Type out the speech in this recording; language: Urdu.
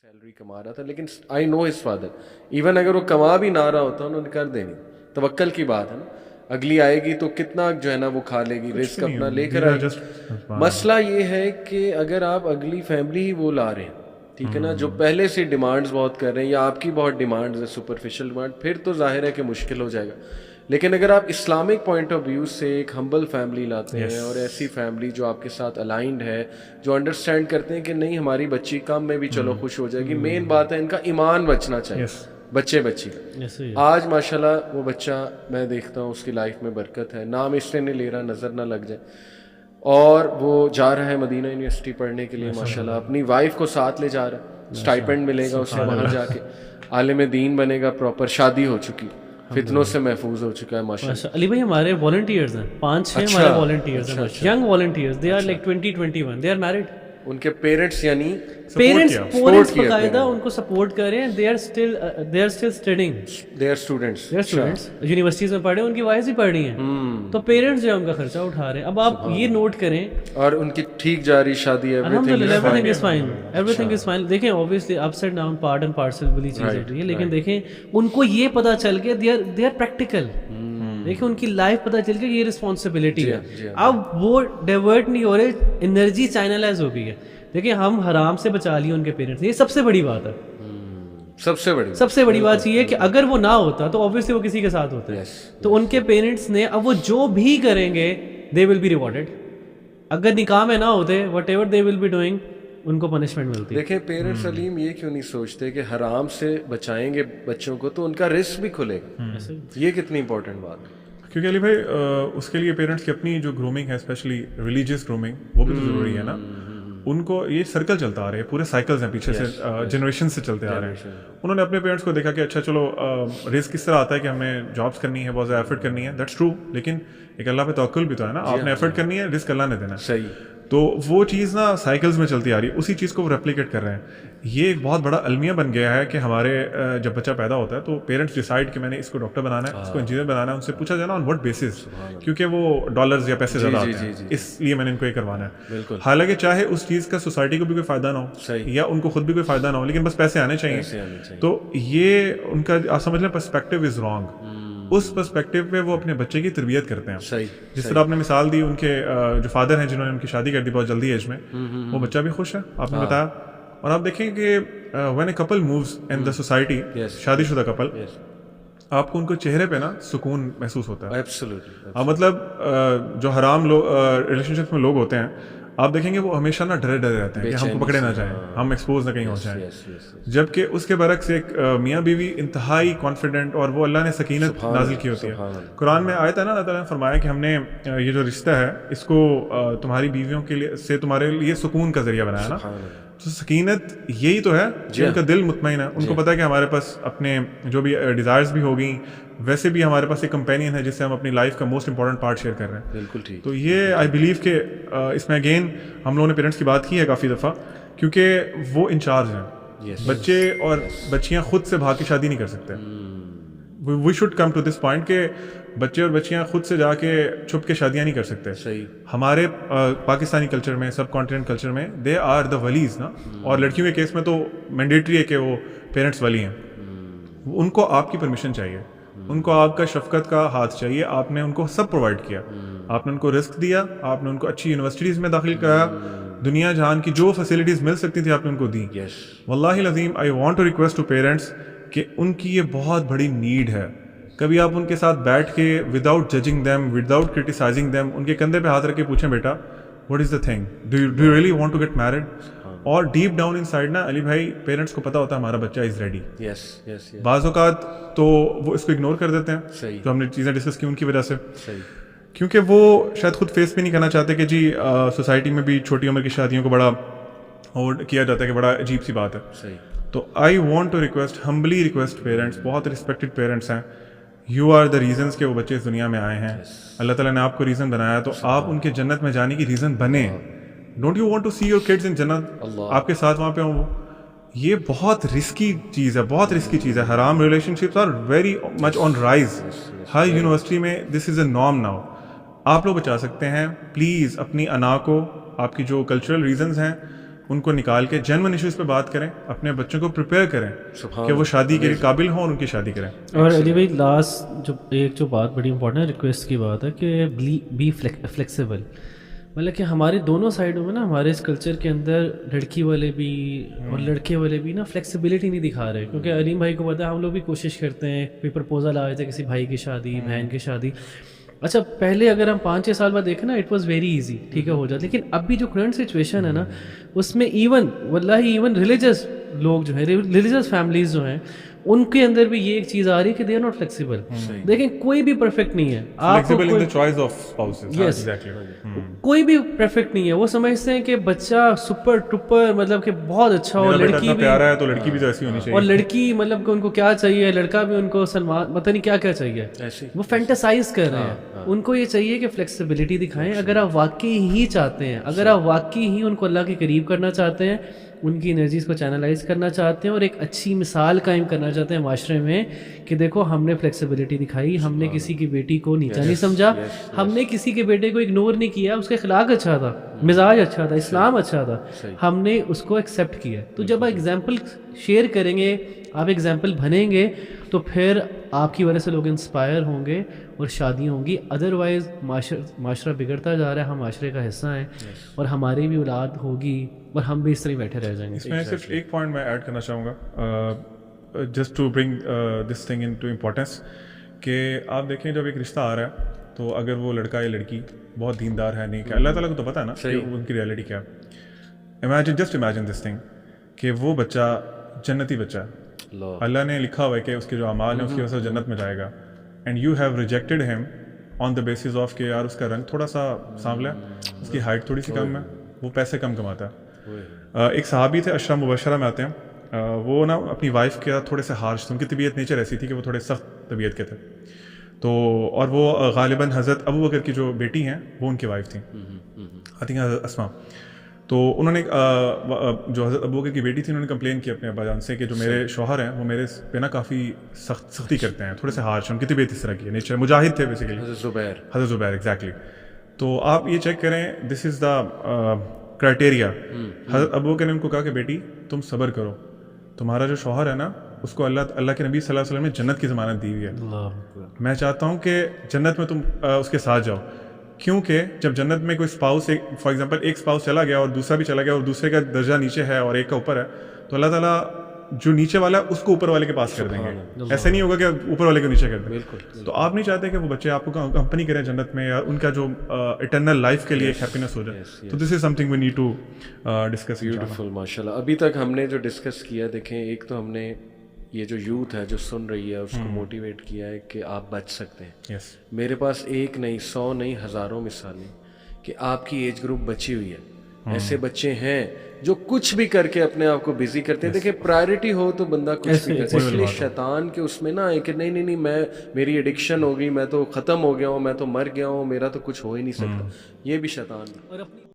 سیلری کما رہا تھا, لیکن آئی نو ہز فادر, ایون اگر وہ کما بھی نہ رہا ہوتا انہوں نے کر دینی. توکل کی بات ہے نا, اگلی آئے گی تو کتنا جو ہے نا وہ کھا لے گی, رزق اپنا لے کر آئے گی. مسئلہ یہ ہے کہ اگر آپ اگلی فیملی ہی وہ لا رہے ہیں, ٹھیک ہے نا, جو پہلے سے ڈیمانڈز بہت کر رہے ہیں یا آپ کی بہت ڈیمانڈز ہے, سپرفیشل ڈیمانڈ, پھر تو ظاہر ہے کہ مشکل ہو جائے گا. لیکن اگر آپ اسلامک پوائنٹ آف ویو سے ایک ہمبل فیملی لاتے ہیں, اور ایسی فیملی جو آپ کے ساتھ الائنڈ ہے, جو انڈرسٹینڈ کرتے ہیں کہ نہیں ہماری بچی کم میں بھی چلو خوش ہو جائے گی, مین بات ہے ان کا ایمان بچنا چاہیے, بچی کا. آج ماشاءاللہ وہ بچہ میں دیکھتا ہوں اس کی لائف میں برکت ہے, نام اس لیے نہیں لے رہا نظر نہ لگ جائے, اور وہ جا رہا ہے مدینہ یونیورسٹی پڑھنے کے لیے ماشاءاللہ, اپنی وائف کو ساتھ لے جا رہا ہے, اسٹائپنڈ ملے گا اسے وہاں جا کے, عالم دین بنے گا, پراپر شادی ہو چکی, فتنوں سے محفوظ ہو چکا ہے ماشاءاللہ. علی بھائی ہمارے والنٹیئرز ہیں 5-6 ہمارے والنٹیئرز ہیں, young volunteers, they are like 20-21, they are married. ان کے پیرنٹس یعنی پیرنٹس باقاعدہ ان کو سپورٹ کر رہے ہیں, they are still studying, they are students, universities میں پڑھ رہے ہیں, ان کی وائف بھی پڑھ رہی ہیں, تو پیرنٹس جو ہے ان کا خرچہ اٹھا رہے ہیں. اب آپ یہ نوٹ کریں, اور ان کی ٹھیک جاری شادی ہے, ایوریتھنگ از فائن. دیکھیں obviously ups and down part and parcel والی چیز ہوتی ہے, لیکن دیکھیں ان کو یہ پتا چل گیا دے آر پریکٹیکل. دیکھیں ان کی لائف پتہ چل گیا یہ رسپانسبلٹی ہے. اب وہ ڈائیورٹ نہیں ہو رہے, انرجی چینلائز ہو گئی ہے. دیکھیں ہم حرام سے بچا لیے ان کے پیرنٹس, یہ سب سے بڑی بات ہے. سب سے بڑی بات یہ ہے کہ اگر وہ نہ ہوتا تو obviously وہ کسی کے ساتھ ہوتا ہے. تو ان کے پیرنٹس نے اب وہ جو بھی کریں گے they will be rewarded. اگر نکاح میں نہ ہوتے whatever they will be doing ان کو پنشمنٹ ملتی. دیکھیں پیرنٹس علیم یہ کیوں نہیں سوچتے کہ حرام سے بچائیں گے بچوں کو تو ان کا رزق بھی کھلے گا. یہ کتنی امپورٹنٹ بات ہے, کیونکہ علی بھائی اس کے لیے پیرنٹس کی اپنی جو گرومنگ ہے, اسپیشلی ریلیجیس گرومنگ, وہ بھی تو ضروری ہے نا. ان کو یہ سرکل چلتا آ رہا ہے, پورے سائیکلز ہیں پیچھے سے, جنریشن سے چلتے آ رہے ہیں. انہوں نے اپنے پیرنٹس کو دیکھا کہ اچھا چلو رزق کس طرح آتا ہے کہ ہمیں جابس کرنی ہے, بہت زیادہ ایفرٹ کرنی ہے, دیٹس ٹرو, لیکن ایک اللہ پہ توکل بھی تو ہے نا, آپ نے ایفرٹ کرنی ہے, رزق اللہ نے دینا ہے. صحیح. تو وہ چیز نا سائیکلز میں چلتی آ رہی ہے, اسی چیز کو وہ ریپلیکیٹ کر رہے ہیں. یہ ایک بہت بڑا المیہ بن گیا ہے کہ ہمارے جب بچہ پیدا ہوتا ہے تو پیرنٹس ڈیسائڈ کہ میں نے اس کو ڈاکٹر بنانا ہے, اس کو انجینئر بنانا ہے, ان سے پوچھا جانا آن وٹ بیسس, کیونکہ وہ ڈالرز یا پیسے زیادہ آتے ہیں, اس لیے میں نے ان کو یہ کروانا ہے. حالانکہ چاہے اس چیز کا سوسائٹی کو بھی کوئی فائدہ نہ ہو یا ان کو خود بھی کوئی فائدہ نہ ہو, لیکن بس پیسے آنے چاہیے. تو یہ ان کا آپ سمجھ لیں پرسپیکٹیو از رانگ. اس پرسپیکٹیو پہ وہ اپنے بچے کی تربیت کرتے ہیں. جس طرح آپ نے مثال دی, ان کے جو فادر ہیں جنہوں نے ان کی شادی کر دی بہت جلدی ایج میں, وہ بچہ بھی خوش ہے, آپ نے بتایا. اور آپ دیکھیں کہ when a couple moves in the society, شادی شدہ کپل, آپ کو ان کو چہرے پہ نا سکون محسوس ہوتا ہے. مطلب جو حرام ریلیشن شپ میں لوگ ہوتے ہیں, آپ دیکھیں گے وہ ہمیشہ نا ڈرے رہتے ہیں کہ ہم کو پکڑے نہ جائیں, ہم ایکسپوز نہ کہیں ہو جائیں. جبکہ اس کے برعکس ایک میاں بیوی انتہائی کانفیڈنٹ, اور وہ اللہ نے سکینت نازل کی ہوتی ہے. قرآن میں آیت ہے نا, اللہ تعالیٰ نے فرمایا کہ ہم نے یہ جو رشتہ ہے اس کو تمہاری بیویوں کے لیے سے تمہارے لیے سکون کا ذریعہ بنایا نا. تو سکینت یہی تو ہے, جن کا دل مطمئن ہے, ان کو پتا ہے کہ ہمارے پاس اپنے جو بھی ڈیزائرز بھی ہوگی, ویسے بھی ہمارے پاس ایک کمپینین ہے جس سے ہم اپنی لائف کا موسٹ امپورٹنٹ پارٹ شیئر کر رہے ہیں. بالکل ٹھیک. تو یہ آئی بلیو کہ اس میں اگین ہم لوگوں نے پیرنٹس کی بات کی ہے کافی دفعہ, کیونکہ وہ انچارج ہیں. بچے اور بچیاں خود سے بھاگ کے شادی نہیں کر سکتے. We should come to this point کہ بچے اور بچیاں خود سے جا کے چھپ کے شادیاں نہیں کر سکتے. ہمارے پاکستانی کلچر میں, سب کانٹیننٹ کلچر میں, دے آر دا ولیز نا. اور لڑکیوں کے کیس میں تو مینڈیٹری ہے کہ وہ پیرنٹس ولی ہیں. ان کو آپ کی پرمیشن چاہیے, ان کو آپ کا شفقت کا ہاتھ چاہیے. آپ نے ان کو سب پرووائڈ کیا, آپ نے ان کو رزق دیا, آپ نے ان کو اچھی یونیورسٹیز میں داخل کرایا, دنیا جہان کی جو فیسلٹیز مل سکتی تھی آپ نے ان کو دی. واللہ العظیم I want to request to parents کہ ان کی یہ بہت بڑی نیڈ ہے. کبھی آپ ان کے ساتھ بیٹھ کے without judging them, without criticising them, ان کے کندھے پہ ہاتھ رکھ کے پوچھیں, بیٹا what is the thing, do you really want to get married. اور ڈیپ ڈاؤن ان سائڈ نا علی بھائی پیرنٹس کو پتا ہوتا ہے ہمارا بچہ از ریڈی. بعض اوقات تو وہ اس کو اگنور کر دیتے ہیں, جو ہم نے چیزیں ڈسکس کی ان کی وجہ سے, کیونکہ وہ شاید خود فیس بھی نہیں کرنا چاہتے کہ جی سوسائٹی میں بھی چھوٹی عمر کی شادیوں کو بڑا ہولڈ کیا جاتا ہے کہ بڑا عجیب سی بات ہے. تو I want to request, humbly request parents, بہت رسپیکٹڈ پیرنٹس ہیں, یو آر دا ریزنس کہ وہ بچے اس دنیا میں آئے ہیں. اللہ تعالیٰ نے آپ کو ریزن بنایا, تو آپ ان کے جنت میں جانے کی ریزن بنے. Don't you want to see your kids in جنت, آپ کے ساتھ وہاں پہ ہوں وہ. یہ بہت رسکی چیز ہے, بہت رسکی چیز ہے. حرام relationships are very much on rise. ہر یونیورسٹی میں this is a norm now. آپ لوگ بچا سکتے ہیں پلیز اپنی انا کو, آپ کی جو کلچرل ریزنز ہیں ان کو نکال کے جینوئن ایشوز پہ بات کریں, اپنے بچوں کو پریپیئر کریں کہ وہ شادی کے قابل ہوں اور ان کی شادی کریں. اور علی بھائی لاسٹ جو بات بڑی امپورٹنٹ ہے, ریکویسٹ کی بات ہے کہ بی فلیکسیبل. مطلب کہ ہماری دونوں سائڈوں میں نا, ہمارے اس کلچر کے اندر لڑکی والے بھی اور لڑکے والے بھی نا فلیکسیبلٹی نہیں دکھا رہے. کیونکہ علیم بھائی کو پتا ہے, ہم لوگ بھی کوشش کرتے ہیں, کوئی پرپوزل آ جائے کسی بھائی کی شادی, بہن کی شادی. اچھا پہلے اگر ہم 5-6 سال بعد دیکھیں نا, اٹ واز ویری ایزی, ٹھیک ہے, ہو جاتا. لیکن اب بھی جو کرنٹ سچویشن ہے نا, اس میں ایون ریلیجس لوگ جو ہیں, ریلیجس فیملیز جو ہیں, ان کے اندر بھی یہ ایک چیز آ رہی ہے کہ دے آر ناٹ فلیکسیبل. دیکھیں کوئی بھی پرفیکٹ نہیں ہے, آپ کوئی بھی پرفیکٹ نہیں ہے. وہ سمجھتے ہیں کہ بچہ سپر ٹپر مطلب کہ بہت اچھا ہو, لڑکی بھی پیارا ہے تو لڑکی بھی تو ایسی ہونی چاہیے, اور لڑکی مطلب کہ ان کو کیا چاہیے, لڑکا بھی ان کو سلمان پتہ نہیں کیا کیا چاہیے, وہ فینٹاسائز کر رہے ہیں. ان کو یہ چاہیے کہ فلیکسیبلٹی دکھائیں. اگر آپ واقعی ہی چاہتے ہیں, اگر آپ واقعی ہی ان کو اللہ کے قریب کرنا چاہتے ہیں, ان کی انرجیز کو چینلائز کرنا چاہتے ہیں, اور ایک اچھی مثال قائم کرنا چاہتے ہیں معاشرے میں کہ دیکھو ہم نے فلیکسیبلٹی دکھائی, ہم نے کسی کی بیٹی کو نیچا نہیں سمجھا, ہم نے کسی کے بیٹے کو اگنور نہیں کیا, اس کا اخلاق اچھا تھا, مزاج اچھا تھا, اسلام اچھا تھا, ہم نے اس کو ایکسیپٹ کیا. تو جب آپ ایگزامپل شیئر کریں گے, آپ ایگزامپل بنیں گے, تو پھر آپ کی وجہ سے لوگ انسپائر ہوں گے اور شادیاں ہوں گی. ادروائز معاشرہ بگڑتا جا رہا ہے, ہم معاشرے کا حصہ ہیں, اور ہماری بھی اولاد ہوگی اور ہم بھی اس طرح بیٹھے رہ جائیں گے. اس میں صرف ایک پوائنٹ میں ایڈ کرنا چاہوں گا, just to bring this thing into importance, کہ آپ دیکھیں جب ایک رشتہ آ رہا ہے, تو اگر وہ لڑکا یا لڑکی بہت دیندار ہے, نہیں کہ اللہ تعالیٰ کو تو پتہ ہے نا کہ ان کی ریئلٹی کیا ہے. جسٹ امیجن دس تھنگ کہ وہ بچہ جنتی بچہ ہے, اللہ نے لکھا ہوا ہے کہ اس کے جو اعمال ہیں اس کی وجہ سے جنت میں جائے گا, and you have rejected him on the basis of کہ یار اس کا رنگ تھوڑا سا سانولا ہے, اس کی ہائٹ تھوڑی سی کم ہے, وہ پیسے کم کماتا ہے. ایک صحابی تھے, عشرہ مبشرہ میں آتے ہیں, وہ نا اپنی وائف کے تھوڑے سے ہارش تھے, ان کی طبیعت نیچر ایسی تھی کہ وہ تھوڑے سخت طبیعت کے تھے. تو اور وہ غالباً حضرت ابو بکر کی جو بیٹی ہیں وہ ان کی وائف تھیں, آئی تھنک حضرت اسما. تو انہوں نے جو حضرت ابو بکر کی بیٹی تھی, انہوں نے کمپلین کی اپنے ابا جان سے کہ جو میرے شوہر ہیں وہ میرے پہ نا کافی سختی کرتے ہیں, تھوڑے سے ہارش, ان کی طبیعت اس طرح کی ہے, نیچر مجاہد تھے بیسیکلی, حضرت زبیر ایگزیکٹلی. تو آپ یہ چیک کریں, دس از دا کرائٹیریا. حضرت ابو بکر نے ان کو کہا کہ بیٹی تم صبر کرو, تمہارا جو شوہر ہے نا اس کو اللہ کے نبی صلی اللہ علیہ وسلم نے جنت کی ضمانت دی ہوئی ہے, میں چاہتا ہوں کہ جنت میں تم اس کے ساتھ جاؤ. کیونکہ جب جنت میں کوئی اسپاؤس, فار ایگزامپل ایک اسپاؤس چلا گیا اور دوسرا بھی چلا گیا, اور دوسرے کا درجہ نیچے ہے اور ایک کا اوپر ہے, تو اللہ تعالیٰ جو نیچے والا ہے اس کو اوپر والے کے پاس کر دیں گے. ایسا نہیں ہوگا کہ اوپر والے کو نیچے کر دیں. تو آپ نہیں چاہتے کہ وہ بچے آپ کو کمپنی کریں جنت میں, یا ان کا جو اٹرنل لائف کے لیے ایک ہیپینس ہو جائے. تو this is something we need to discuss. Beautiful, ماشاء اللہ. ابھی تک ہم نے جو ڈسکس کیا, دیکھیں ایک تو ہم نے یہ جو یوتھ ہے جو سن رہی ہے اس کو موٹیویٹ کیا ہے کہ آپ بچ سکتے ہیں. میرے پاس ایک نہیں, 100 نہیں, ہزاروں مثالیں کہ آپ کی ایج گروپ بچی ہوئی ہے. ایسے بچے ہیں جو کچھ بھی کر کے اپنے آپ کو بزی کرتے ہیں. دیکھیں پرائرٹی ہو تو بندہ کچھ بھی کرتا ہے, اس لیے شیطان کے اس میں نا کہ نہیں میں میری ایڈکشن ہو گئی, میں تو ختم ہو گیا ہوں, میں تو مر گیا ہوں, میرا تو کچھ ہو ہی نہیں سکتا, یہ بھی شیطان ہے.